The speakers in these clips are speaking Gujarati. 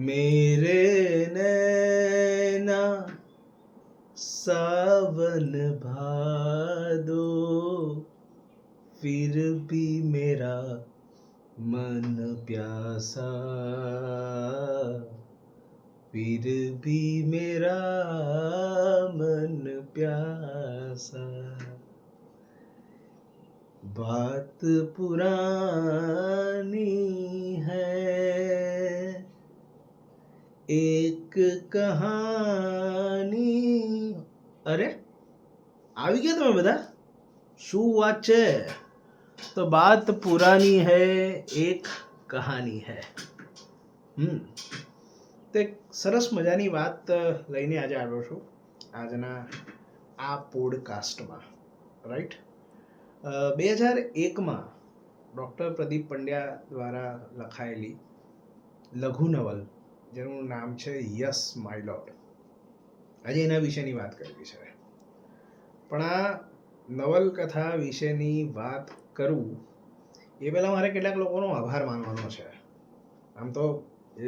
मेरे नैना सावन भादो फिर भी मेरा मन प्यासा फिर भी मेरा मन प्यासा बात पुरानी है एक કહાની અરે આવી ગયા તમે બધા શું વાત છે તો બાત પુરાની હૈ એક કહાની હૈ તો એક સરસ મજાની વાત લઈને આજે આવ્યો છું આજના આ પોડકાસ્ટમાં રાઈટ 2001માં ડૉક્ટર પ્રદીપ પંડ્યા દ્વારા લખાયેલી લઘુ નવલ જેનું નામ છે યસ માય લોર્ડ. આજે એના વિશેની વાત કરવી છે. પણ આ નવલકથા વિશેની વાત કરું એ પહેલાં મારે કેટલાક લોકોનો આભાર માનવાનો છે. આમ તો એ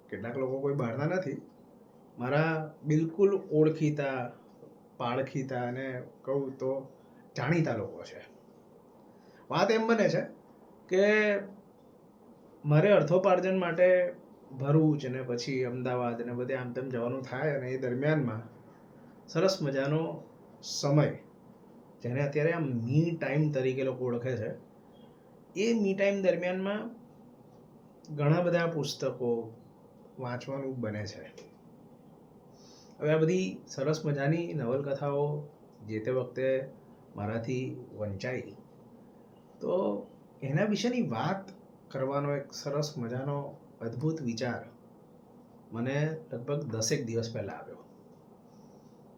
કેટલાક લોકો કોઈ બહારના નથી, મારા બિલકુલ ઓળખીતા પાળખીતા અને કહું તો જાણીતા લોકો છે. વાત એમ બને છે કે મારે અર્થોપાર્જન માટે ભરૂચ અને પછી અમદાવાદ અને બધે આમ તેમ જવાનું થાય અને એ દરમિયાનમાં સરસ મજાનો સમય જેને અત્યારે આમ મી ટાઈમ તરીકે લોકો ઓળખે છે એ મી ટાઈમ દરમિયાનમાં ઘણા બધા પુસ્તકો વાંચવાનું બને છે. હવે આ બધી સરસ મજાની નવલકથાઓ જે તે વખતે મારાથી વંચાઈ તો એના વિશેની વાત કરવાનો એક સરસ મજાનો અદ્ભુત વિચાર મને લગભગ 10 દિવસ પહેલાં આવ્યો.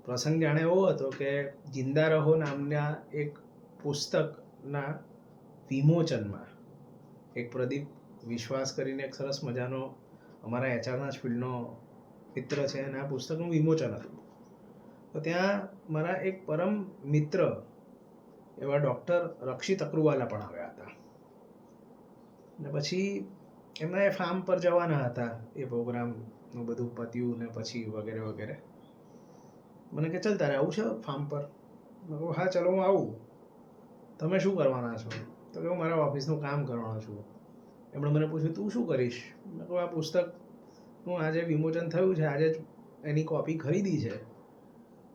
પ્રસંગ જાણે એવો હતો કે જિંદા રહો નામના એક પુસ્તકના વિમોચનમાં એક પ્રદીપ વિશ્વાસ કરીને એક સરસ મજાનો અમારા એચઆરના જ ફિલ્ડનો મિત્ર છે અને આ પુસ્તકનું વિમોચન હતું. તો ત્યાં મારા એક પરમ મિત્ર એવા ડૉક્ટર રક્ષિત અક્રુવાલા પણ આવ્યા હતા ને પછી એમના એ ફાર્મ પર જવાના હતા. એ પ્રોગ્રામનું બધું પત્યું ને પછી વગેરે વગેરે. મને કે ચાલ તારે આવું છે ફાર્મ પર? મેં કહું હા ચલો હું આવું. તમે શું કરવાના છો? તો કે હું મારા ઓફિસનું કામ કરવાનો છું. એમણે મને પૂછ્યું તું શું કરીશ? મેં કહું આ પુસ્તકનું આજે વિમોચન થયું છે, આજે જ એની કોપી ખરીદી છે,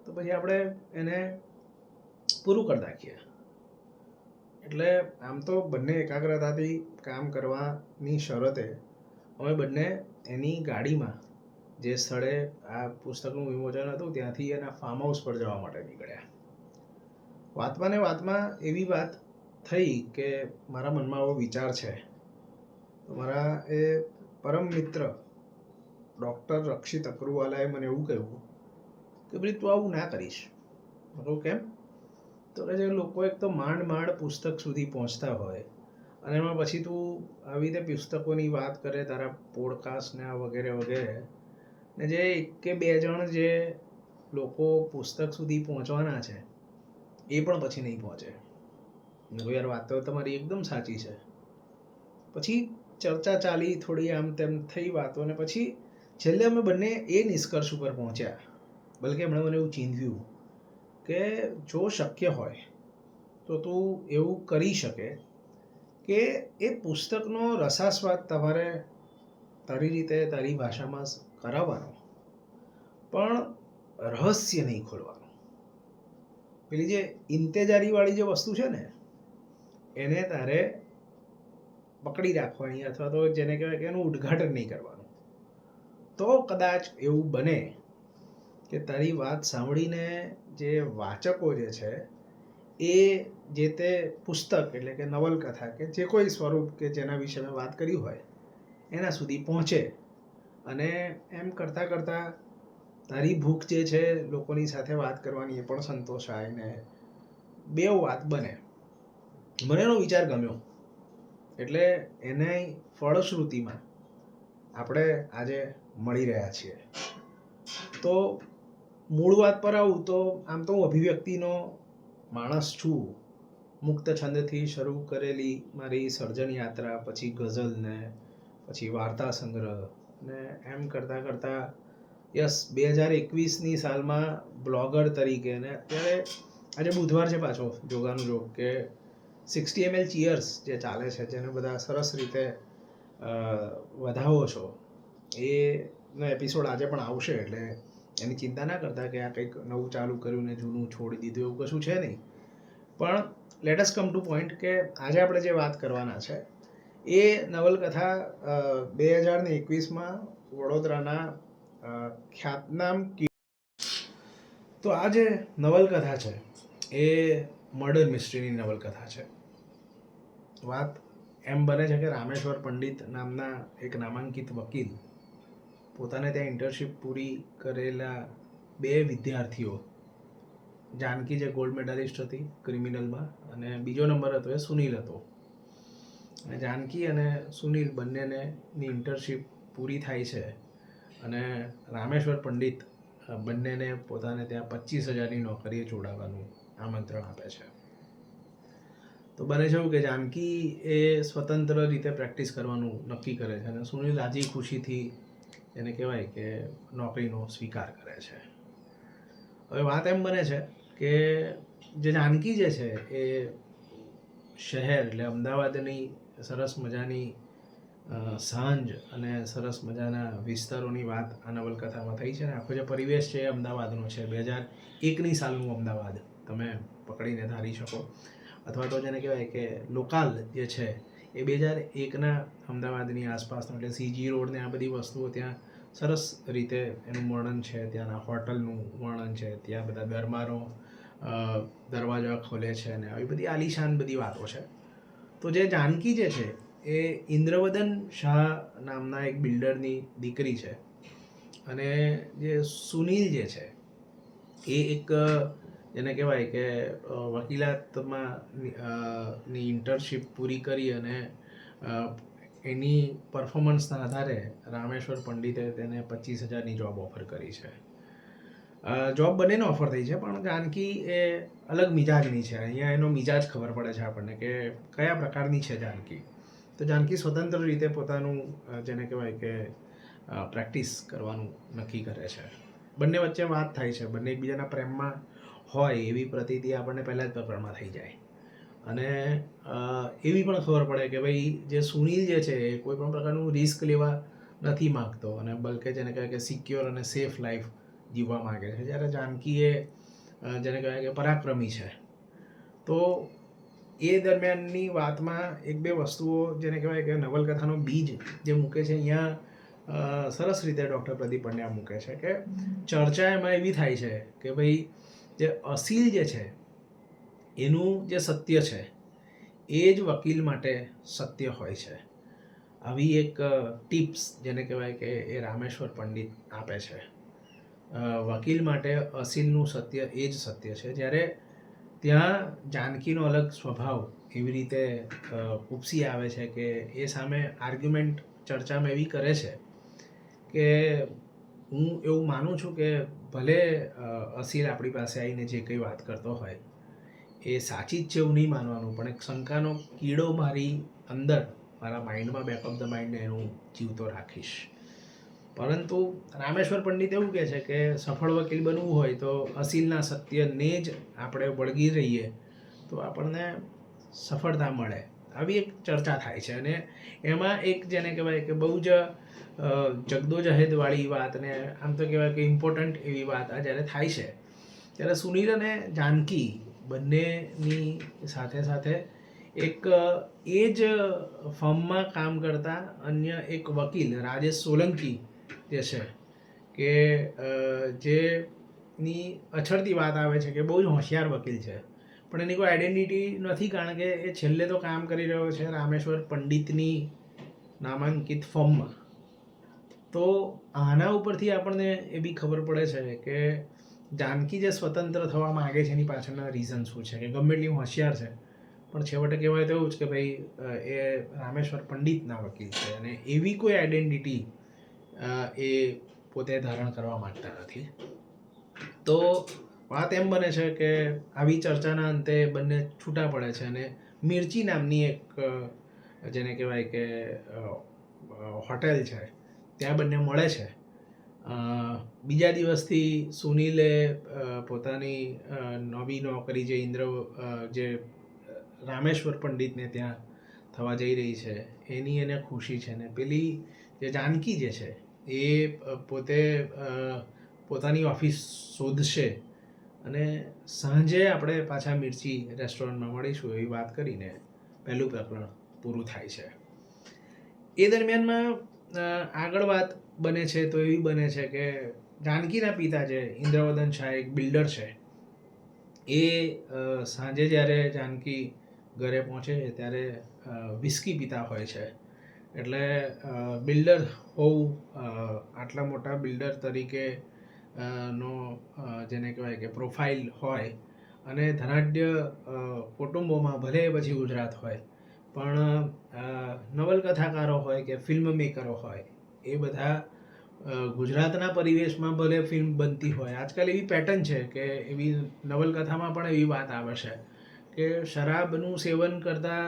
તો પછી આપણે એને પૂરું કરી નાખીએ. એટલે આમ તો બંને એકાગ્રતાથી કામ કરવાની શરતે અમે બંને એની ગાડીમાં જે સ્થળે આ પુસ્તકનું વિમોચન હતું ત્યાંથી એના ફાર્મ હાઉસ પર જવા માટે નીકળ્યા. વાતમાં ને વાતમાં એવી વાત થઈ કે મારા મનમાં એવો વિચાર છે. તો મારા એ પરમ મિત્ર ડૉક્ટર રક્ષિત અક્રુવાલાએ મને એવું કહ્યું કે ભાઈ તું આવું ના કરીશ. મેં કહું કેમ? તો કે જે લોકો એક તો માંડ પુસ્તક સુધી પહોંચતા હોય અને એમાં પછી તું આવી રીતે પુસ્તકોની વાત કરે તારા પોડકાસ્ટ ને આ વગેરે વગેરે ને જે એક કે બે જણ જે લોકો પુસ્તક સુધી પહોંચવાના છે એ પણ પછી નહીં પહોંચે. યાર વાત તો તમારી એકદમ સાચી છે. પછી ચર્ચા ચાલી, થોડી આમ તેમ થઈ વાતો ને પછી છેલ્લે અમે બંને એ નિષ્કર્ષ ઉપર પહોંચ્યા, બલકે એમણે મને એવું ચીંધ્યું કે જો શક્ય હોય તો તું એવું કરી શકે કે એ પુસ્તકનો રસાસ્વાદ તમારે તારી રીતે તારી ભાષામાં કરાવવાનો, પણ રહસ્ય નહીં ખોલવાનું. પેલી જે ઇંતેજારીવાળી જે વસ્તુ છે ને એને તારે પકડી રાખવાની, અથવા તો જેને કહેવાય કે એનું ઉદ્ઘાટન નહીં કરવાનું. તો કદાચ એવું બને કે તારી વાત સાંભળીને જે વાચકો જે છે એ જે તે પુસ્તક એટલે કે નવલકથા કે જે કોઈ સ્વરૂપ કે જેના વિશે મેં વાત કરી હોય એના સુધી પહોંચે અને એમ કરતાં કરતાં તારી ભૂખ જે છે લોકોની સાથે વાત કરવાની એ પણ સંતોષાય ને બેવ વાત બને. મને એનો વિચાર ગમ્યો એટલે એને ફળશ્રુતિમાં આપણે આજે મળી રહ્યા છીએ. તો મૂળ વાત પર આવું તો આમ તો હું અભિવ્યક્તિનો માણસ છું. મુક્ત છંદથી શરૂ કરેલી મારી સર્જન યાત્રા, પછી ગઝલ ને પછી વાર્તા સંગ્રહ ને એમ કરતાં કરતાં યસ 2021ની સાલમાં બ્લોગર તરીકે, ને અત્યારે આજે બુધવાર છે પાછો જોગાનું જોગ કે 60 ml ચીયર્સ જે ચાલે છે, જેને બધા સરસ રીતે વધાવો છો, એનો એપિસોડ આજે પણ આવશે. એટલે એની ચિંતા ના કરતા કે આ કંઈક નવું ચાલુ કર્યું ને જૂનું છોડી દીધું, એવું કશું છે નહીં. પણ let us come to point કે આજે આપણે જે વાત કરવાના છે એ નવલકથા 2021માં વડોદરાના ખ્યાતનામ. તો આ જે નવલકથા છે એ મર્ડર મિસ્ટ્રીની નવલકથા છે. વાત એમ બને છે કે રામેશ્વર પંડિત નામના એક નામાંકિત વકીલ પોતાને ત્યાં ઇન્ટર્નશીપ પૂરી કરેલા 2 વિદ્યાર્થીઓ, જાનકી જે ગોલ્ડ મેડાલિસ્ટ હતી ક્રિમિનલમાં, અને બીજો નંબર હતો એ સુનિલ હતો. અને જાનકી અને સુનિલ બંનેની ઇન્ટર્નશીપ પૂરી થાય છે અને રામેશ્વર પંડિત બંનેને પોતાને ત્યાં 25,000ની નોકરીએ જોડાવાનું આમંત્રણ આપે છે. તો બને છે એવું કે જાનકી એ સ્વતંત્ર રીતે પ્રેક્ટિસ કરવાનું નક્કી કરે છે અને સુનિલ રાજી ખુશીથી એને કહેવાય કે નોકરીનો સ્વીકાર કરે છે. હવે વાત એમ બને છે કે જે જાનકી જે છે એ શહેર એટલે અમદાવાદની સરસ મજાની સાંજ અને સરસ મજાના વિસ્તારોની વાત આ નવલકથામાં થઈ છે. અને આખો જે પરિવેશ છે એ અમદાવાદનો છે. 2001ની સાલનું અમદાવાદ તમે પકડીને ધારી શકો, અથવા તો જેને કહેવાય કે લોકાલ જે છે એ 2001ના અમદાવાદની આસપાસનો, એટલે સીજી રોડ ને આ બધી વસ્તુઓ ત્યાં સરસ રીતે એનું વર્ણન છે. ત્યાંના હોટલનું વર્ણન છે, ત્યાં બધા દરબારો દરવાજા ખોલે છે અને આવી બધી આલિશાન બધી વાતો છે. તો જે જાનકી જે છે એ ઇન્દ્રવદન શાહ નામના એક બિલ્ડરની દીકરી છે, અને જે સુનિલ જે છે એ એક જેને કહેવાય કે વકીલાતમાં ની ઇન્ટર્નશીપ પૂરી કરી અને એની પરફોર્મન્સના આધારે રામેશ્વર પંડિતે તેને 25,000ની જોબ ઓફર કરી છે. જોબ બંનેને ઓફર થઈ છે, પણ જાનકી એ અલગ મિજાજની છે. અહીંયા એનો મિજાજ ખબર પડે છે આપણને કે કયા પ્રકારની છે જાનકી. તો જાનકી સ્વતંત્ર રીતે પોતાનું જેને કહેવાય કે પ્રેક્ટિસ કરવાનું નક્કી કરે છે. બંને વચ્ચે વાત થાય છે, બંને એકબીજાના પ્રેમમાં હોય એવી પ્રતીતિ આપણને પહેલાં જ પ્રકરણમાં થઈ જાય. અને એવી પણ ખબર પડે કે ભાઈ જે સુનિલ જે છે એ કોઈ પણ પ્રકારનું રિસ્ક લેવા નથી માગતો, અને બલકે જેને કહેવાય કે સિક્યોર અને સેફ લાઈફ જીવવા માગે છે, જ્યારે જાનકી એ જેને કહેવાય કે પરાક્રમી છે. તો એ દરમિયાનની વાતમાં 1-2 વસ્તુઓ જેને કહેવાય કે નવલકથાનો બીજ જે મૂકે છે અહીંયા સરસ રીતે ડૉક્ટર પ્રદીપ પંડ્યા મૂકે છે કે ચર્ચા એમાં એવી થાય છે કે ભાઈ જે અસીલ જે છે એનું જે સત્ય છે એ જ વકીલ માટે સત્ય હોય છે. આવી એક ટિપ્સ જેને કહેવાય કે એ રામેશ્વર પંડિત આપે છે. વકીલ માટે અસીલનું સત્ય એ જ સત્ય છે, જ્યારે ત્યાં જાનકીનો અલગ સ્વભાવ એવી રીતે ઉપસી આવે છે કે એ સામે આર્ગ્યુમેન્ટ ચર્ચામાં એવી કરે છે કે હું એવું માનું છું કે ભલે અસીલ આપણી પાસે આવીને જે કંઈ વાત કરતો હોય એ સાચી જ છે એવું નહીં માનવાનું, પણ એક શંકાનો કીડો મારી અંદર મારા માઇન્ડમાં બેક ઓફ ધ માઇન્ડને હું જીવતો રાખીશ. પરંતુ રામેશ્વર પંડિત એવું કહે છે કે સફળ વકીલ બનવું હોય તો અસીલના સત્યને જ આપણે વળગી રહીએ તો આપણને સફળતા મળે. આવી એક ચર્ચા થાય છે, અને એમાં એક જેને કહેવાય કે બહુ જ જગદોજહેદવાળી વાત, ને આમ તો કહેવાય કે ઇમ્પોર્ટન્ટ એવી વાત આ જ્યારે થાય છે ત્યારે સુનિલ અને જાનકી બંનેની સાથે સાથે એક એ જ ફર્મમાં કામ કરતા અન્ય એક વકીલ રાજેશ સોલંકી જે છે કે જેની અછડતી વાત આવે છે કે બહુ જ હોશિયાર વકીલ છે, પણ એની કોઈ આઈડેન્ટિટી નથી, કારણ કે એ છેલ્લે તો કામ કરી રહ્યો છે રામેશ્વર પંડિતની નામાંકિત ફર્મમાં. તો આના ઉપરથી આપણને એ બી ખબર પડે છે કે જાનકી જે સ્વતંત્ર થવા માગે છે એની પાછળના રીઝન શું છે, કે ગમે એટલી હોશિયાર છે પણ છેવટે કહેવાય તો એવું જ કે ભાઈ એ રામેશ્વર પંડિતના વકીલ છે, અને એવી કોઈ આઈડેન્ટિટી એ પોતે ધારણ કરવા માંગતા નથી. તો વાત એમ બને છે કે આવી ચર્ચાના અંતે બંને છૂટા પડે છે, અને મિર્ચી નામની એક જેને કહેવાય કે હોટેલ છે ત્યાં બંને મળે છે. બીજા દિવસથી સુનિલે પોતાની નવી નોકરી જે રામેશ્વર પંડિતને ત્યાં થવા જઈ રહી છે એની એને ખુશી છે ને પેલી જે જાનકી જે છે એ પોતે પોતાની ઓફિસ શોધશે અને સાંજે આપણે પાછા મિર્ચી રેસ્ટોરન્ટમાં મળીશું એવી વાત કરીને પહેલું પ્રકરણ પૂરું થાય છે. એ દરમિયાનમાં આગળ વાત બને છે તો એવી બને છે કે જાનકીના પિતા જે ઇન્દ્રવદન શાહ એક બિલ્ડર છે એ સાંજે જ્યારે જાનકી ઘરે પહોંચે છે ત્યારે વિસ્કી પીતા હોય છે. એટલે બિલ્ડર હોવું આટલા મોટા બિલ્ડર તરીકે નો જેને કહેવાય કે પ્રોફાઇલ હોય અને ધનાઢ્ય કુટુંબોમાં ભલે પછી ગુજરાત હોય પણ નવલકથાકારો હોય કે ફિલ્મ મેકરો હોય એ બધા ગુજરાતના પરિવેશમાં ભલે ફિલ્મ બનતી હોય. આજકાલ એવી પેટર્ન છે કે એવી નવલકથામાં પણ એવી વાત આવે છે કે શરાબનું સેવન કરતા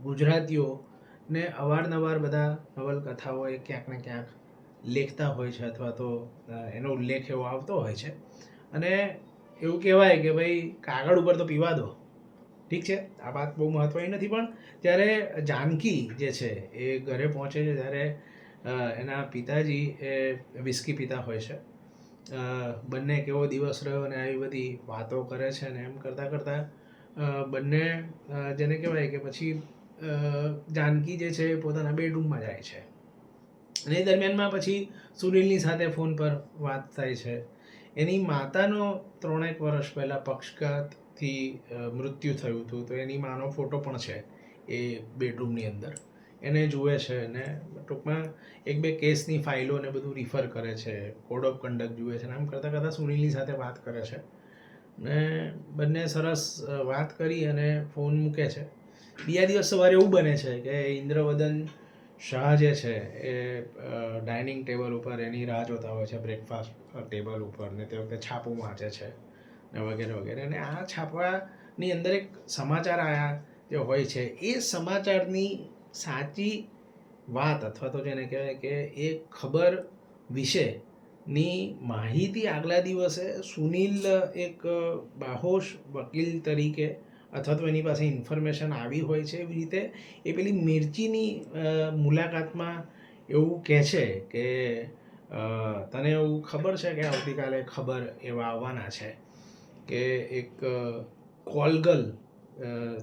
ગુજરાતીઓને અવારનવાર બધા નવલકથાઓ એ ક્યાંક ને ક્યાંક લેખતા હોય છે અથવા તો એનો ઉલ્લેખ એવો આવતો હોય છે અને એવું કહેવાય કે ભાઈ કાગળ ઉપર તો પીવા દો. ઠીક છે, આ વાત બહુ મહત્વની નથી, પણ ત્યારે જાનકી જે છે એ ઘરે પહોંચે છે ત્યારે એના પિતાજી એ વિસ્કી પીતા હોય છે. બંને કેવો દિવસ રહ્યો અને આવી બધી વાતો કરે છે ને એમ કરતાં કરતાં બંને જેને કહેવાય કે પછી જાનકી જે છે એ પોતાના બેડરૂમમાં જાય છે અને એ દરમિયાનમાં પછી સુનિલની સાથે ફોન પર વાત થાય છે. એની માતાનો 3 વર્ષ પહેલાં પક્ષઘાતથી મૃત્યુ થયું હતું તો એની માનો ફોટો પણ છે એ બેડરૂમની અંદર. એને જુએ છે અને ટૂંકમાં 1-2 કેસની ફાઇલો ને બધું રિફર કરે છે, કોડ ઓફ કન્ડક્ટ જુએ છે. આમ કરતાં કરતાં સુનિલની સાથે વાત કરે છે ને બંને સરસ વાત કરી અને ફોન મૂકે છે. બીજા દિવસ સવારે એવું બને છે કે ઇન્દ્રવદન શાહ જે છે એ ડાઇનિંગ ટેબલ ઉપર એની રાહ જોતા હોય છે, બ્રેકફાસ્ટ ટેબલ ઉપર, ને તે વખતે છાપું વાંચે છે ને વગેરે વગેરે. અને આ છાપાની અંદર એક સમાચાર આયા જે હોય છે એ સમાચારની સાચી વાત અથવા તો જેને કહેવાય કે એ ખબર વિશેની માહિતી આગલા દિવસે સુનિલ એક બાહોશ વકીલ તરીકે અથવા તો એની પાસે ઇન્ફોર્મેશન આવી હોય છે. એવી રીતે એ પેલી મિર્ચીની મુલાકાતમાં એવું કહે છે કે તને એવું ખબર છે કે આવતીકાલે ખબર એવા આવવાના છે કે એક કોલગર્લ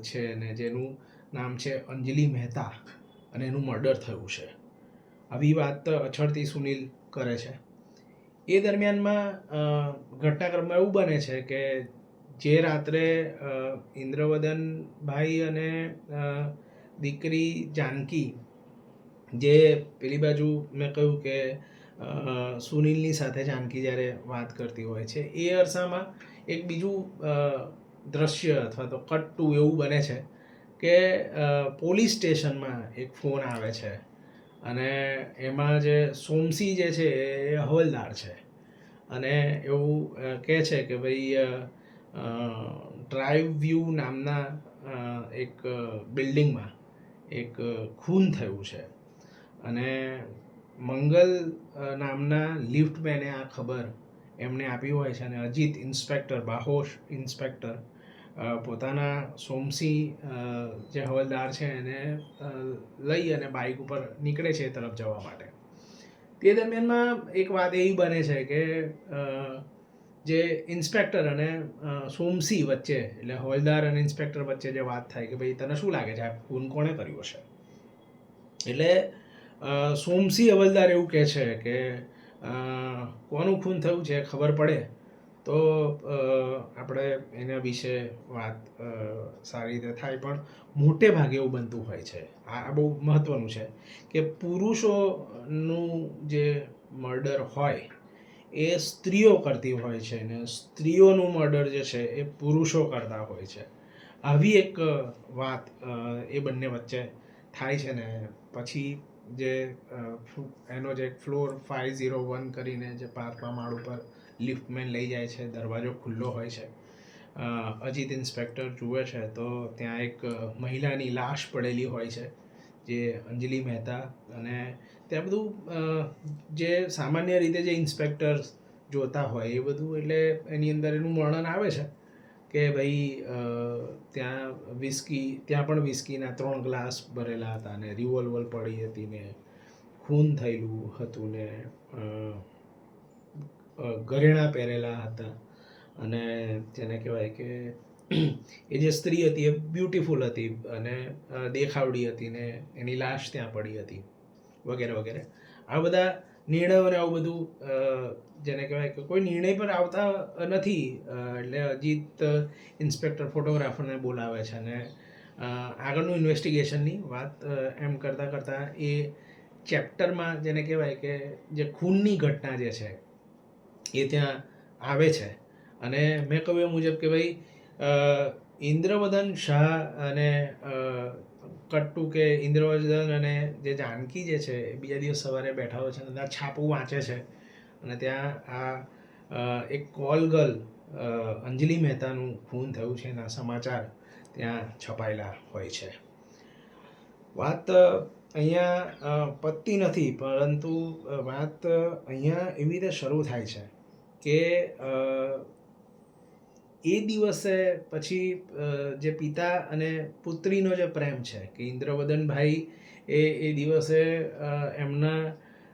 છે ને જેનું નામ છે અંજલિ મહેતા અને એનું મર્ડર થયું છે. આવી વાત અછળતી સુનિલ કરે છે. એ દરમિયાનમાં ઘટનાક્રમમાં એવું બને છે કે જે રાત્રે ઇન્દ્રવદનભાઈ અને દીકરી જાનકી જે પેલી બાજુ મેં કહ્યું કે સુનિલની સાથે જાનકી જ્યારે વાત કરતી હોય છે એ અરસામાં એક બીજું દ્રશ્ય અથવા તો કટ ટુ એવું બને છે કે પોલીસ સ્ટેશનમાં એક ફોન આવે છે અને એમાં જે સોમસી જે છે એ હવલદાર છે અને એવું કહે છે કે ભાઈ ડ્રાઈવ વ્યૂ નામના એક બિલ્ડિંગમાં એક ખૂન થયું છે અને મંગલ નામના લિફ્ટમેને આ ખબર એમને આપી હોય છે અને અજીત ઇન્સ્પેક્ટર, બાહોશ ઇન્સ્પેક્ટર પોતાના સોમસી જે હવલદાર છે એને લઈ અને બાઇક ઉપર નીકળે છે એ તરફ જવા માટે. તે દરમિયાનમાં એક વાત એવી બને છે કે જે ઇન્સ્પેક્ટર અને સોમસી વચ્ચે એટલે હવલદાર અને ઇન્સ્પેક્ટર વચ્ચે જે વાત થાય કે ભાઈ તને શું લાગે છે આ ખૂન કોણે કર્યું હશે, એટલે સોમસી હવલદાર એવું કહે છે કે કોનું ખૂન થયું છે ખબર પડે તો આપણે એના વિશે વાત સારી રીતે થાય. પણ મોટે ભાગે એવું બનતું હોય છે, આ બહુ મહત્ત્વનું છે કે પુરુષોનું જે મર્ડર હોય એ સ્ત્રીઓ કરતી હોય છે ને સ્ત્રીઓનું મર્ડર જે છે એ પુરુષો કરતા હોય છે. આવી એક વાત એ બંને વચ્ચે થાય છે ને પછી જે એનો જે ફ્લોર 501 કરીને જે 5મા માળ ઉપર લિફ્ટમેન લઈ જાય છે, દરવાજો ખુલ્લો હોય છે. અજીત ઇન્સ્પેક્ટર જુએ છે તો ત્યાં એક મહિલાની લાશ પડેલી હોય છે જે અંજલિ મહેતા, અને ત્યાં બધું જે સામાન્ય રીતે જે ઇન્સ્પેક્ટર્સ જોતા હોય એ બધું, એટલે એની અંદર એનું વર્ણન આવે છે કે ભાઈ ત્યાં પણ વિસ્કીના 3 ગ્લાસ ભરેલા હતા ને રિવોલ્વર પડી હતી ને ખૂન થયેલું હતું ને ઘરેણાં પહેરેલા હતા અને જેને કહેવાય કે એ જે સ્ત્રી હતી એ બ્યુટીફુલ હતી અને દેખાવડી હતી ને એની લાશ ત્યાં પડી હતી વગેરે વગેરે. આ બધા નિર્ણયોને આવું બધું જેને કહેવાય કે કોઈ નિર્ણય પર આવતા નથી. એટલે અજીત ઇન્સ્પેક્ટર ફોટોગ્રાફરને બોલાવે છે અને આગળનું ઇન્વેસ્ટિગેશનની વાત એમ કરતાં એ ચેપ્ટરમાં જેને કહેવાય કે જે ખૂનની ઘટના જે છે એ ત્યાં આવે છે. અને મેં કહ્યું એ મુજબ કે ભાઈ ઇન્દ્રવદન શાહ અને કટ્ટુ કે ઇન્દ્રવદન અને જે જાનકી જે છે એ બીજા દિવસ સવારે બેઠા હોય છે અને ત્યાં છાપું વાંચે છે અને ત્યાં આ એક કોલ ગર્લ અંજલિ મહેતાનું ખૂન થયું છે એના સમાચાર ત્યાં છપાયેલા હોય છે. વાત અહીંયા પતતી નથી, પરંતુ વાત અહીંયા એવી રીતે શરૂ થાય છે કે એ દિવસે પછી જે પિતા અને પુત્રીનો જે પ્રેમ છે કે ઇન્દ્રવદનભાઈ એ દિવસે એમના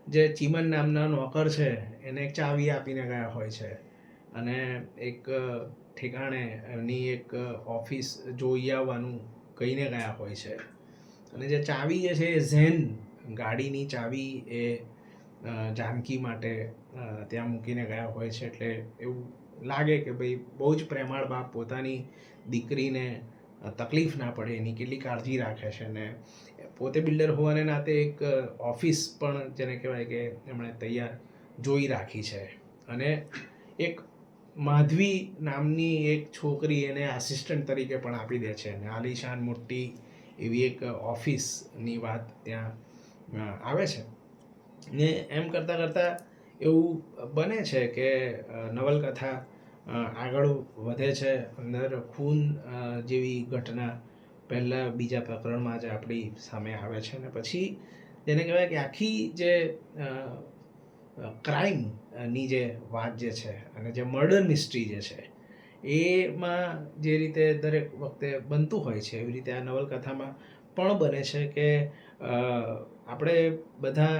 જે ચીમન નામના નોકર છે એને એક ચાવી આપીને ગયા હોય છે અને એક ઠેકાણે એમની એક ઓફિસ જોઈ આવવાનું કહીને ગયા હોય છે. અને જે ચાવી જે છે એ ઝેન ગાડીની ચાવી એ જાનકી માટે ત્યાં મૂકીને ગયા હોય છે. એટલે એવું લાગે કે ભાઈ બહુ જ પ્રેમાળ બાપ પોતાની દીકરીને તકલીફ ના પડે એની કેટલી કાળજી રાખે છે. અને પોતે બિલ્ડર હોવાને નાતે એક ઓફિસ પણ જેને કહેવાય કે એમણે તૈયાર જોઈ રાખી છે. અને એક માધવી નામની એક છોકરી એને આસિસ્ટન્ટ તરીકે પણ આપી દે છે અને આલિશાન મોટી એવી એક ઓફિસની વાત ત્યાં આવે છે. ને એમ કરતાં એવું બને છે કે નવલકથા આગળ વધે છે. અંદર ખૂન જેવી ઘટના પહેલાં બીજા પ્રકરણમાં જ આપણી સામે આવે છે અને પછી જેને કહેવાય કે આખી જે ક્રાઇમની જે વાત જે છે અને જે મર્ડર મિસ્ટ્રી જે છે એમાં જે રીતે દરેક વખતે બનતું હોય છે એવી રીતે આ નવલકથામાં પણ બને છે કે આપણે બધા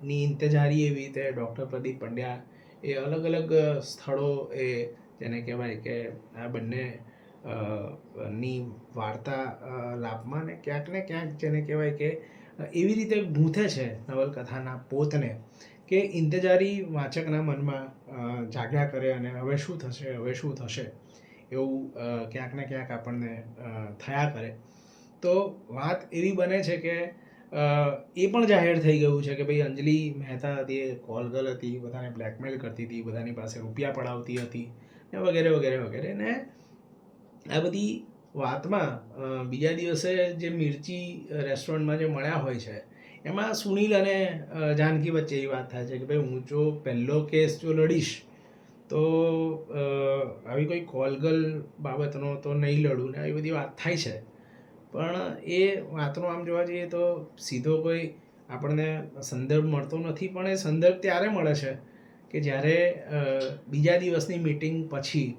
ની ઇંતજારી એવી રીતે ડૉક્ટર પ્રદીપ પંડ્યા એ અલગ અલગ સ્થળો એ જેને કહેવાય કે આ બંને ની વાર્તા લાભમાં ને ક્યાંક જેને કહેવાય કે એવી રીતે ગૂંથે છે નવલકથાના પોતને કે ઇંતજારી વાચકના મનમાં જાગ્યા કરે અને હવે શું થશે એવું ક્યાંક ને ક્યાંક આપણને થયા કરે. તો વાત એવી બને છે કે એ પણ જાહેર થઈ ગયું છે કે ભાઈ અંજલિ મહેતા હતી એ કોલ ગર્લ હતી, બધાને બ્લેકમેલ કરતી હતી, બધાની પાસે રૂપિયા પડાવતી હતી ને વગેરે વગેરે વગેરે. ને આ બધી વાતમાં બીજા દિવસે જે મિર્ચી રેસ્ટોરન્ટમાં જે મળ્યા હોય છે એમાં સુનિલ અને જાનકી વચ્ચે એ વાત થાય છે કે ભાઈ હું જો પહેલો કેસ જો લડીશ તો આવી કોઈ કોલગર્લ બાબતનો તો નહીં લડું ને આવી બધી વાત થાય છે. પણ એ વાતનો આમ જોવા જઈએ તો સીધો કોઈ આપણને સંદર્ભ મળતો નથી. પણ એ સંદર્ભ ત્યારે મળે છે કે જ્યારે બીજા દિવસની મિટિંગ પછી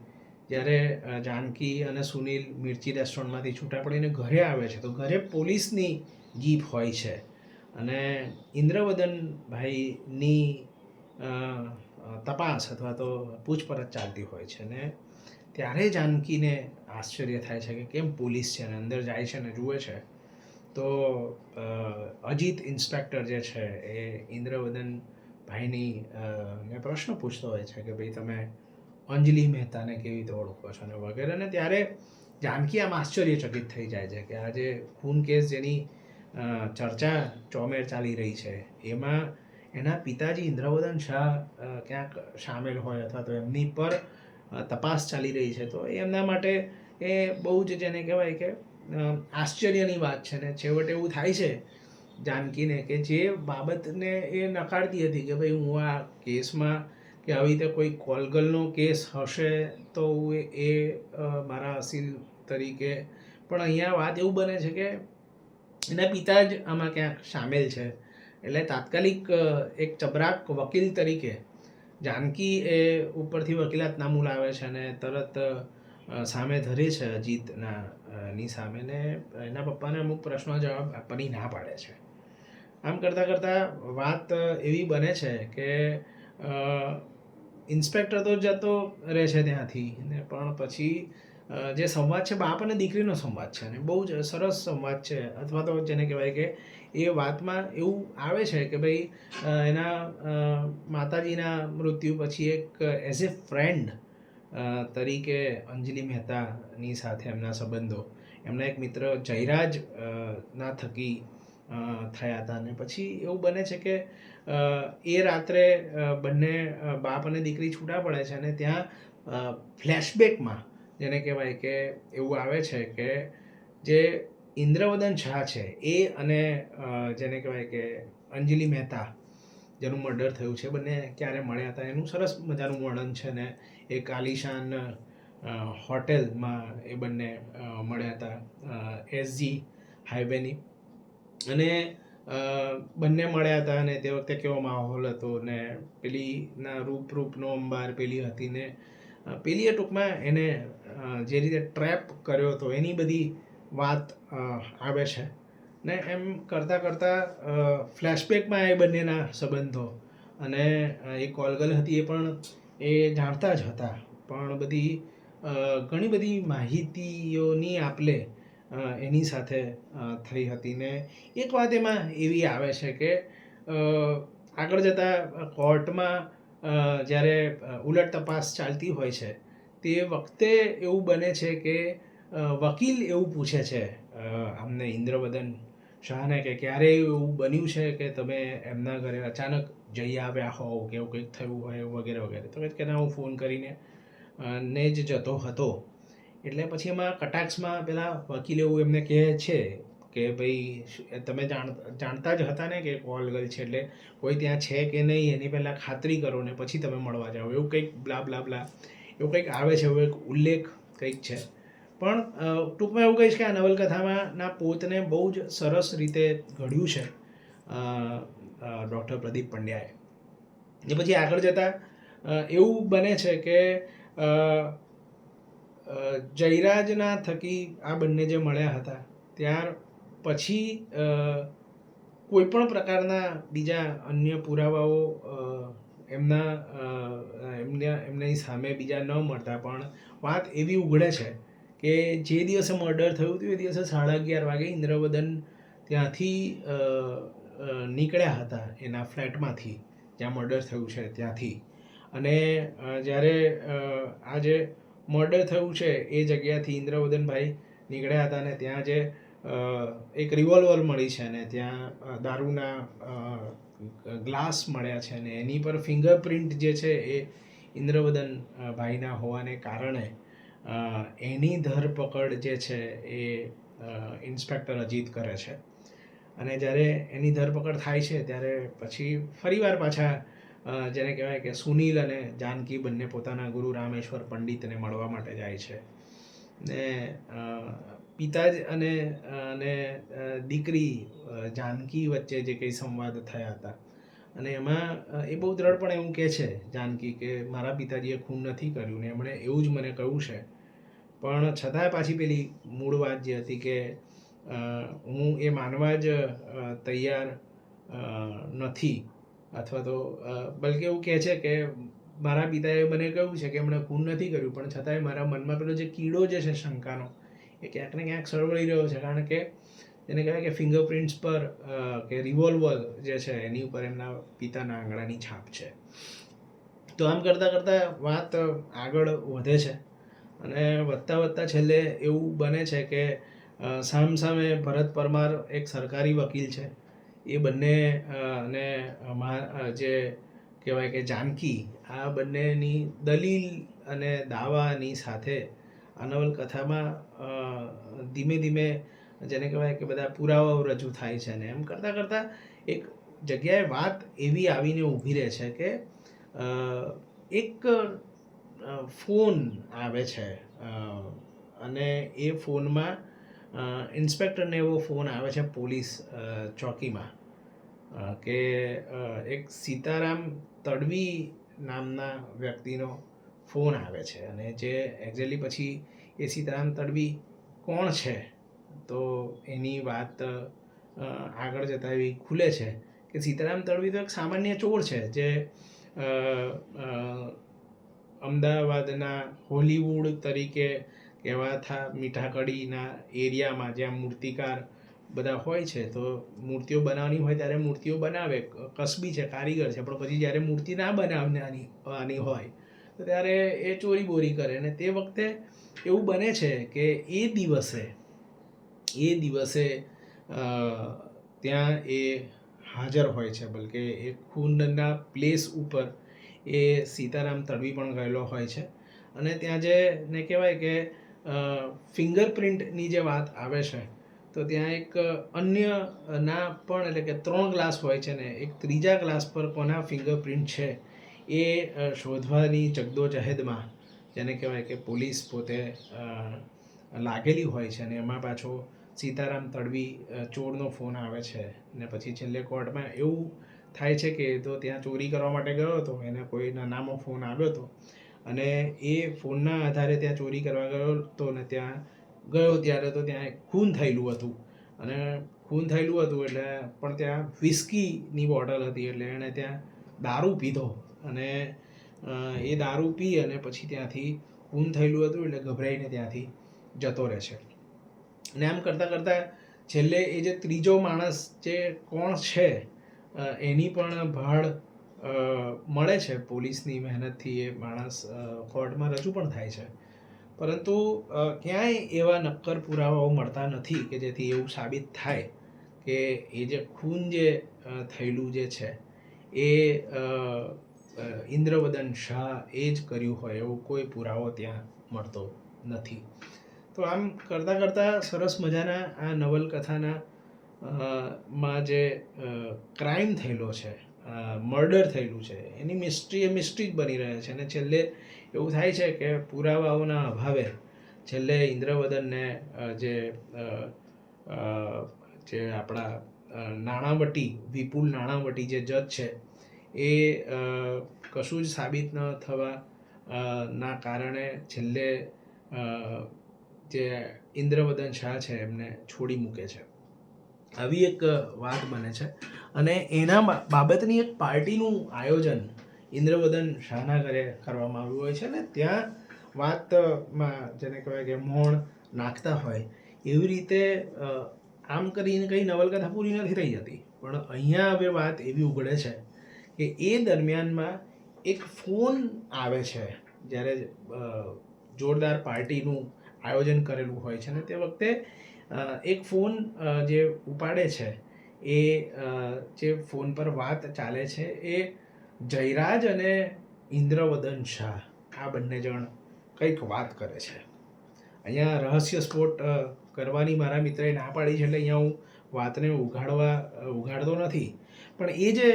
જ્યારે જાનકી અને સુનિલ મિર્ચી રેસ્ટોરન્ટમાંથી છૂટા પડીને ઘરે આવે છે તો ઘરે પોલીસની જીપ હોય છે અને ઇન્દ્રવદનભાઈની તપાસ અથવા તો પૂછપરછ ચાલતી હોય છે. ને ત્યારે જાનકીને આશ્ચર્ય થાય છે કે કેમ પોલીસ છે ને અંદર જાય છે ને જુએ છે તો અજીત ઇન્સ્પેક્ટર જે છે એ ઇન્દ્રવદનભાઈની ને પ્રશ્ન પૂછતો હોય છે કે ભાઈ તમે અંજલિ મહેતાને કેવી રીતે ઓળખો છો ને વગેરે. ને ત્યારે જાનકી આમ આશ્ચર્યચકિત થઈ જાય છે કે આ જે ખૂન કેસ જેની ચર્ચા ચોમેર ચાલી રહી છે એમાં એના પિતાજી ઇન્દ્રવદન શાહ ક્યાંક સામેલ હોય અથવા તો એમની પર તપાસ ચાલી રહી છે તો એમના માટે એ બહુ જ જેને કહેવાય કે આશ્ચર્યની વાત છે. ને છેવટે એવું થાય છે જાનકીને કે જે બાબતને એ નકારતી હતી કે ભાઈ હું આ કેસમાં કે આવી રીતે કોઈ કોલગર્લનો કેસ હશે તો એ મારા અસીલ તરીકે, પણ અહીંયા વાત એવું બને છે કે એના પિતા જ આમાં ક્યાંક સામેલ છે. એટલે તાત્કાલિક એક ચબરાક વકીલ તરીકે જાનકી એ ઉપરથી વકીલાતનામું લાવે છે અને તરત સામે ધરે છે અજીતના ની સામે, ને એના પપ્પાને અમુક પ્રશ્નો જવાબ આપવાની ના પાડે છે. આમ કરતાં કરતાં વાત એવી બને છે કે ઇન્સ્પેક્ટર તો જતો રહે છે ત્યાંથી, ને પણ પછી જે સંવાદ છે બાપ અને દીકરીનો સંવાદ છે, અને બહુ જ સરસ સંવાદ છે. અથવા તો જેને કહેવાય કે એ વાતમાં એવું આવે છે કે ભાઈ એના માતાજીના મૃત્યુ પછી એક એઝ એ ફ્રેન્ડ તરીકે અંજલિ મહેતાની સાથે એમના સંબંધો, એમના એક મિત્ર જયરાજ ના થકી થયા હતા. અને પછી એવું બને છે કે એ રાત્રે બંને બાપ અને દીકરી છૂટા પડે છે, અને ત્યાં ફ્લેશબેકમાં જેને કહેવાય કે એવું આવે છે કે જે ઇન્દ્રવદન શાહ છે એ અને જેને કહેવાય કે અંજલિ મહેતા જેનું મર્ડર થયું છે, બંને ક્યારે મળ્યા હતા એનું સરસ મજાનું વર્ણન છે. ને એક આલિશાન હોટેલમાં એ બંને મળ્યા હતા એસજી હાઈવેની, અને બંને મળ્યા હતા. અને તે વખતે કેવો માહોલ હતો, ને પેલીના રૂપનો અંબાર પેલી હતી, ને પેલીએ ટૂંકમાં એને જે રીતે ટ્રેપ કર્યો હતો એની બધી વાત આવે છે. ને એમ કરતાં કરતાં ફ્લેશબેકમાં એ બંનેના સંબંધો, અને એ કોલગલ હતી એ પણ એ જાણતા જ હતા, પણ બધી ઘણી બધી માહિતીઓની આપલે એની સાથે થઈ હતી. ને એક વાત એમાં એવી આવે છે કે આગળ જતાં કોર્ટમાં જ્યારે ઉલટ તપાસ ચાલતી હોય છે તે વખતે એવું બને છે કે વકીલ એવું પૂછે છે અમને ઇન્દ્રવદન શાહને કે ક્યારેય એવું બન્યું છે કે તમે એમના ઘરે અચાનક જઈ આવ્યા હોવ કે એવું કંઈક થયું હોય વગેરે વગેરે. તો કે ના, હું ફોન કરીને ને જ જતો હતો. એટલે પછી એમાં કટાક્ષમાં પેલા વકીલ એવું એમને કહે છે કે ભાઈ તમે જાણતા જ હતા ને કે કોલગલ છે, એટલે કોઈ ત્યાં છે કે નહીં એની પહેલાં ખાતરી કરો ને પછી તમે મળવા જાઓ, એવું કંઈક બ્લા બ્લા બ્લા એવું કંઈક આવે છે, એવું એક ઉલ્લેખ કંઈક છે. પણ ટૂંકમાં એવું કહીશ કે આ નવલકથામાં ના પોતને બહુ જ સરસ રીતે ઘડ્યું છે ડૉક્ટર પ્રદીપ પંડ્યાએ. એ પછી આગળ જતાં એવું બને છે કે જયરાજના થકી આ બંને જે મળ્યા હતા ત્યાર પછી કોઈ પણ પ્રકારના બીજા અન્ય પુરાવાઓ એમની સામે બીજા ન મળતા, પણ વાત એવી ઉઘડે છે કે જે દિવસે મર્ડર થયું હતું એ દિવસે 11:30 વાગે ઇન્દ્રવદન ત્યાંથી નીકળ્યા હતા એના ફ્લેટમાંથી જ્યાં મર્ડર થયું છે ત્યાંથી. અને જ્યારે આ જે મર્ડર થયું છે એ જગ્યાથી ઇન્દ્રવદનભાઈ નીકળ્યા હતા, અને ત્યાં જે એક રિવોલ્વર મળી છે, ને ત્યાં દારૂના ગ્લાસ મળ્યા છે, ને એની પર ફિંગરપ્રિન્ટ જે છે એ ઇન્દ્રવદન ભાઈના હોવાને કારણે એની ધરપકડ જે છે એ ઇન્સ્પેક્ટર અજીત કરે છે. અને જ્યારે એની ધરપકડ થાય છે ત્યારે પછી ફરીવાર પાછા જેને કહેવાય કે સુનિલ અને જાનકી બંને પોતાના ગુરુ રામેશ્વર પંડિતને મળવા માટે જાય છે. ને પિતા અને દીકરી જાનકી વચ્ચે જે કંઈ સંવાદ થયા હતા, અને એમાં એ બહુ દ્રઢપણે એવું કહે છે જાનકી કે મારા પિતાજીએ ખૂન નથી કર્યું ને એમણે એવું જ મને કહ્યું છે, પણ છતાંય પાછી પેલી મૂળ વાત જે હતી કે હું એ માનવા જ તૈયાર નથી, અથવા તો બલકે એવું કહે છે કે મારા પિતાએ મને કહ્યું છે કે એમણે ખૂન નથી કર્યું, પણ છતાંય મારા મનમાં પેલો જે કીડો જે છે શંકાનો એ ક્યાંક ને ક્યાંક સળવળી રહ્યો છે, કારણ કે એને કહેવાય કે ફિંગરપ્રિન્ટ્સ પર કે રિવોલ્વર જે છે એની ઉપર એમના પિતાના આંગળાની છાપ છે. તો આમ કરતાં કરતાં વાત આગળ વધે છે, અને વધતાં છેલ્લે એવું બને છે કે સામે ભરત પરમાર એક સરકારી વકીલ છે, એ બંને અને જે કહેવાય કે જાનકી, આ બંનેની દલીલ અને દાવાની સાથે આ નવલકથામાં ધીમે ધીમે જેને કહેવાય કે બધા પુરાવાઓ રજૂ થાય છે. ને એમ કરતાં એક જગ્યાએ વાત એવી આવીને ઊભી રહે છે કે એક ફોન આવે છે, અને એ ફોનમાં ઇન્સ્પેક્ટરને એવો ફોન આવે છે પોલીસ ચોકીમાં કે એક સીતારામ તડવી નામના વ્યક્તિનો ફોન આવે છે, અને જે એક્ઝેક્ટલી પછી એ સીતારામ તડવી કોણ છે તો એની વાત આગળ જતાં એવી ખુલે છે કે સીતારામ તડવી તો એક સામાન્ય ચોર છે જે અમદાવાદના હોલીવુડ તરીકે કહેવાતા મીઠાકડીના એરિયામાં જ્યાં મૂર્તિકાર બધા હોય છે, તો મૂર્તિઓ બનાવવાની હોય ત્યારે મૂર્તિઓ બનાવે, કસબી છે, કારીગર છે, પણ પછી જ્યારે મૂર્તિ ના બનાવવાની હોય તો ત્યારે એ ચોરી બોરી કરે. અને તે વખતે એવું બને છે કે એ દિવસે ત્યાં એ હાજર હોય છે, બલકે એ ખૂનના પ્લેસ ઉપર એ સીતારામ તડવી પણ ગયેલો હોય છે. અને ત્યાં જે ને કહેવાય કે ફિંગરપ્રિન્ટની જે વાત આવે છે તો ત્યાં એક અન્ય ના પણ એટલે કે 3 ગ્લાસ હોય છે ને એક ત્રીજા ગ્લાસ પર કોના ફિંગરપ્રિન્ટ છે એ શોધવાની જગદોજહેદમાં જેને કહેવાય કે પોલીસ પોતે લાગેલી હોય છે. અને એમાં પાછો સીતારામ તડવી ચોરનો ફોન આવે છે, ને પછી છેલ્લે કોર્ટમાં એવું થાય છે કે તો ત્યાં ચોરી કરવા માટે ગયો હતો, એને કોઈ નાનામો ફોન આવ્યો હતો અને એ ફોનના આધારે ત્યાં ચોરી કરવા ગયો હતો, ને ત્યાં ગયો ત્યારે તો ત્યાં ખૂન થયેલું હતું. અને ખૂન થયેલું હતું એટલે પણ ત્યાં વિસ્કીની બોટલ હતી, એટલે એણે ત્યાં દારૂ પીધો અને એ દારૂ પી અને પછી ત્યાંથી ખૂન થયેલું હતું એટલે ગભરાઈને ત્યાંથી જતો રહે છે. અને આમ કરતાં કરતાં છેલ્લે એ જે ત્રીજો માણસ જે કોણ છે એની પણ ભાળ મળે છે. પોલીસની મહેનતથી એ માણસ કોર્ટમાં રજૂ પણ થાય છે, પરંતુ ક્યાંય એવા નક્કર પુરાવાઓ મળતા નથી કે જેથી એવું સાબિત થાય કે એ જે ખૂન જે થયેલું જે છે એ ઇન્દ્રવદન શાહ એ જ કર્યું હોય એવો કોઈ પુરાવો ત્યાં મળતો નથી. તો આમ કરતાં કરતાં સરસ મજાના આ નવલકથાના માં જે ક્રાઇમ થયેલો છે, મર્ડર થયેલું છે, એની મિસ્ટ્રી જ બની રહે છે. અને છેલ્લે એવું થાય છે કે પુરાવાઓના અભાવે છેલ્લે ઇન્દ્રવદનને જે આપણા નાણાવટી વિપુલ નાણાવટી જે જજ છે એ કશું જ સાબિત ન થવા ના કારણે છેલ્લે જે ઇન્દ્રવદન શાહ છે એમને છોડી મૂકે છે. આવી એક વાત બને છે અને એના બાબતની એક પાર્ટીનું આયોજન ઇન્દ્રવદન શાહના ઘરે કરવામાં આવ્યું હોય છે. ને ત્યાં વાતમાં જેને કહેવાય કે મોણ નાખતા હોય એવી રીતે આમ કરીને કંઈ નવલકથા પૂરી નથી થઈ જતી, પણ અહીંયા હવે વાત એવી ઉઘડે છે કે એ દરમિયાનમાં એક ફોન આવે છે જ્યારે જોરદાર પાર્ટીનું આયોજન કરેલું હોય છે. ને તે વખતે એક ફોન જે ઉપાડે છે એ જે ફોન પર વાત ચાલે છે એ જયરાજ અને ઇન્દ્રવદન શાહ આ બંને જણ કંઈક વાત કરે છે. અહીંયા રહસ્ય સ્ફોટ કરવાની મારા મિત્રએ ના પાડી છે એટલે અહીંયા હું વાતને ઉઘાડતો નથી, પણ એ જે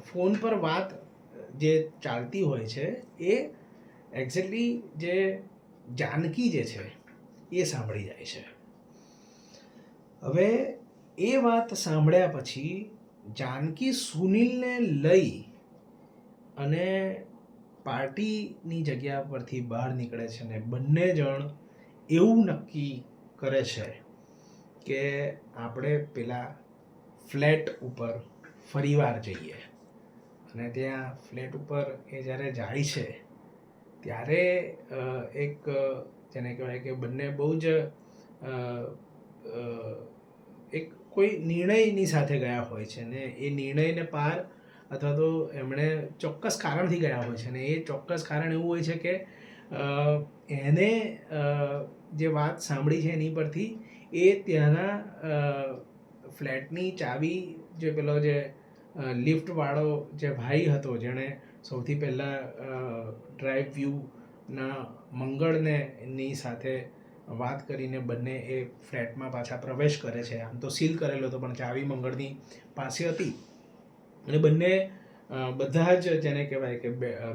ફોન પર વાત જે ચાલતી હોય છે એ એક્ઝેક્ટલી જે જાનકી જે છે એ સાંભળી જાય છે. હવે એ વાત સાંભળ્યા પછી જાનકી સુનિલને લઈ અને પાર્ટીની જગ્યા પરથી બહાર નીકળે છે અને બંને જણ એવું નક્કી કરે છે કે આપણે પેલા ફ્લેટ ઉપર ફરીવાર જઈએ. અને ત્યાં ફ્લેટ ઉપર એ જ્યારે જાય છે ત્યારે એક જેને કહેવાય કે બંને બહુ જ એક કોઈ નિર્ણયની સાથે ગયા હોય છે ને એ નિર્ણયને પાર અથવા તો એમણે ચોક્કસ કારણથી ગયા હોય છે. અને એ ચોક્કસ કારણ એવું હોય છે કે એને જે વાત સાંભળી છે એની પરથી એ ત્યાંના ફ્લેટની ચાવી જે પેલો જે લિફ્ટવાળો જે ભાઈ હતો જેણે સૌથી પહેલાં ડ્રાઈવ વ્યૂના મંગળને એની સાથે વાત કરીને બંને એ ફ્લેટમાં પાછા પ્રવેશ કરે છે. આમ તો સીલ કરેલો હતો પણ ચાવી મંગળની પાસે હતી અને બંને બધા જ જેને કહેવાય કે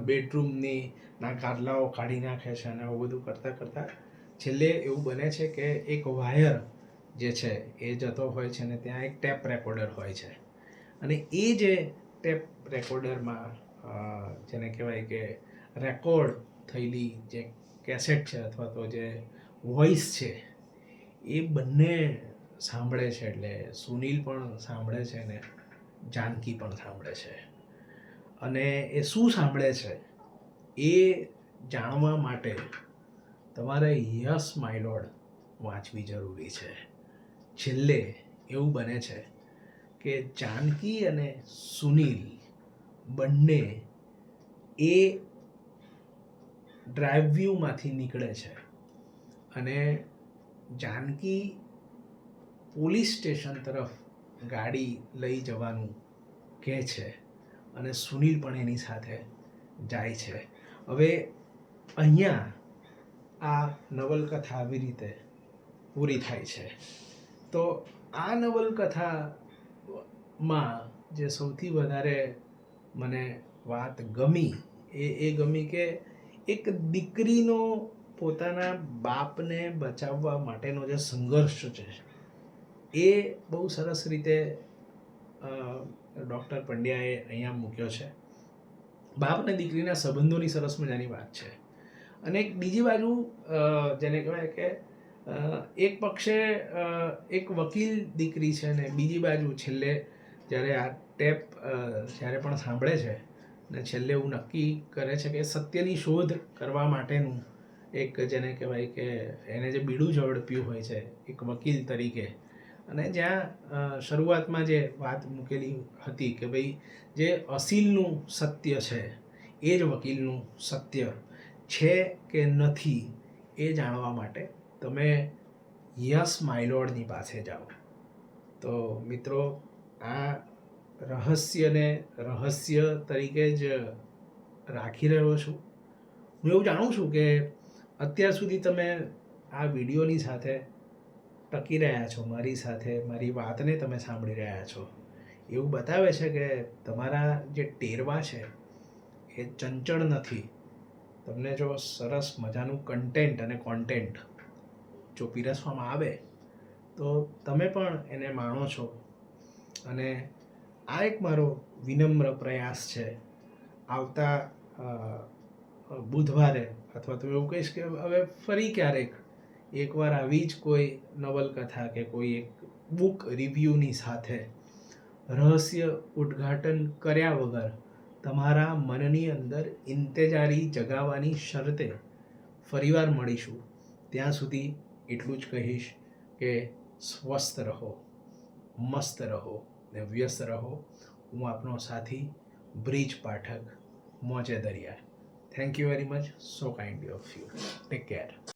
બેડરૂમની ના ગાદલાઓ કાઢી નાખે છે અને આવું બધું કરતાં કરતાં છેલ્લે એવું બને છે કે એક વાયર જે છે એ જતો હોય છે અને ત્યાં એક ટેપ રેકોર્ડર હોય છે અને એ જે ટેપ રેકોર્ડરમાં જેને કહેવાય કે રેકોર્ડ થયેલી જે કેસેટ છે અથવા તો જે વોઇસ છે એ બંને સાંભળે છે. એટલે સુનિલ પણ સાંભળે છે ને જાનકી પણ સાંભળે છે. અને એ શું સાંભળે છે એ જાણવા માટે તમારે યસ માય લોર્ડ વાંચવી જરૂરી છે. છેલ્લે એવું બને છે કે જાનકી અને સુનિલ બંને એ ડ્રાઈવ વ્યૂમાંથી નીકળે છે અને જાનકી પોલીસ સ્ટેશન તરફ ગાડી લઈ જવાનું કહે છે અને સુનિલ પણ એની સાથે જાય છે. હવે અહીંયા આ નવલકથા આવી રીતે પૂરી થાય છે. તો આ નવલકથામાં જે સૌથી વધારે મને વાત ગમી એ ગમી કે એક દીકરીનો પોતાના બાપને બચાવવા માટેનો જે સંઘર્ષ છે એ બહુ સરસ રીતે ડૉક્ટર પંડ્યાએ અહીંયા મૂક્યો છે. બાપ અને દીકરીના સંબંધોની સરસ મજાની વાત છે. અને એક બીજી બાજુ જેને કહેવાય કે એક પક્ષે એક વકીલ દીકરી છે ને બીજી બાજુ છેલ્લે જ્યારે આ ટેપ જ્યારે પણ સાંભળે છે ને છેલ્લે એવું નક્કી કરે છે કે સત્યની શોધ કરવા માટેનું એક જેને કહેવાય કે એને જે બીડું ઝડપ્યું હોય છે એક વકીલ તરીકે. અને જ્યાં શરૂઆતમાં જે વાત મૂકેલી હતી કે ભાઈ જે અસીલનું સત્ય છે એ જ વકીલનું સત્ય છે કે નથી એ જાણવા માટે તમે યસ માયલોર્ડની પાસે જાઓ. તો મિત્રો આ રહસ્યને રહસ્ય તરીકે જ રાખી રહ્યો છું. હું એવું જાણું છું કે અત્યાર સુધી તમે આ વિડીયોની સાથે ટકી રહ્યા છો, મારી સાથે મારી વાતને તમે સાંભળી રહ્યા છો. એવું બતાવે છે કે તમારા જે ટેરવા છે એ ચંચળ નથી. તમને જો સરસ મજાનું કન્ટેન્ટ અને કોન્ટેન્ટ જો પીરસવામાં આવે તો તમે પણ એને માણો છો. અને આ એક મારો વિનમ્ર પ્રયાસ છે. આવતા બુધવારે અથવા તો એવું કહીશ કે હવે ફરી ક્યારેક એકવાર આવી જ કોઈ નવલકથા કે કોઈ એક બુક રિવ્યૂની સાથે રહસ્ય ઉદ્ઘાટન કર્યા વગર તમારા મનની અંદર ઇંતેજારી જગાવવાની શરતે ફરીવાર મળીશું. ત્યાં સુધી એટલું જ કહીશ કે સ્વસ્થ રહો, મસ્ત રહો ને વ્યસ્ત રહો. હું આપનો સાથી બ્રિજ પાઠક, મોજે દરિયા. Thank you very much. So kind of you. Take care.